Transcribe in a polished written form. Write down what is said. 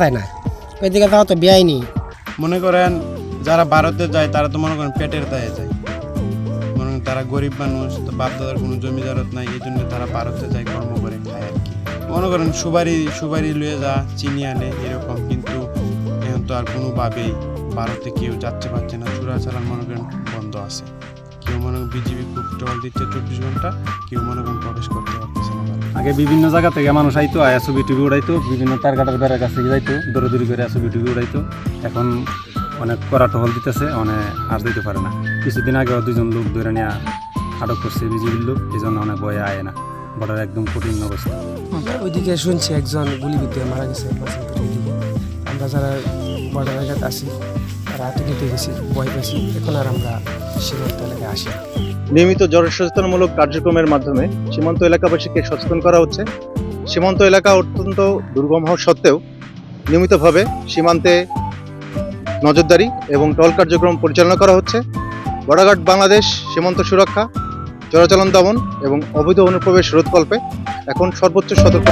যায় না, ওইদিকে যাওয়া তো বেআইনি। মনে করেন যারা ভারতে যায় তারা তো মনে করেন পেটের দায়ে যায়, মনে করেন তারা গরিব মানুষ, তো বাপ দাদার কোনো জমি জারত নাই, এই জন্য তারা ভারতে যায়, কর্ম করে খায় আর কি। মনে করেন সুবারি লুয়ে যা চিনি আনে এরকম, কিন্তু এখন তো আর কোনোভাবেই ভারতে কেউ যাচ্ছে পারছে না, চোরাচালান মনে করেন বন্ধ আছে। কেউ মনে করেন বিজিবি খুব টহল দিচ্ছে 24 ঘন্টা, কেউ মনে করেন প্রবেশ করতে পারতেছে না। আগে বিভিন্ন জায়গা থেকে মানুষ আইতো, আয়া ছবি টুবি উড়াইতো, বিভিন্ন তার কাটার বেড়ার কাছে যাইতো, দৌড়াদৌড়ি করে ছবি টুবি উড়াইতো। এখন অনেক কড়া টহল দিতেছে, অনেক আর দিতে পারে না। কিছুদিন আগেও 2জন লোক ধরে নিয়ে আটক করছে বিজিবির লোক, এই জন্য অনেক ভয়ে আয় না, বর্ডার একদম কঠিন অবস্থা। ওইদিকে শুনছি একজন গুলিবিদ্ধ মারা গেছে ওইদিকে। আমরা যারা বর্ডার এলাকাতে আসি তারা আতঙ্কিত গেছি, ভয় পেয়েছি। এখন আর আমরা সীমান্ত এলাকায় আসি। নিয়মিত জনসচেতনমূলক কার্যক্রমের মাধ্যমে সীমান্ত এলাকাবাসীকে সচেতন করা হচ্ছে। সীমান্ত এলাকা অত্যন্ত দুর্গম হওয়া সত্ত্বেও নিয়মিতভাবে সীমান্তে নজরদারি এবং টহল কার্যক্রম পরিচালনা করা হচ্ছে। বর্ডার গার্ড বাংলাদেশ সীমান্ত সুরক্ষা, চোরাচালান দমন এবং অবৈধ অনুপ্রবেশ রোধকল্পে এখন সর্বোচ্চ সতর্ক।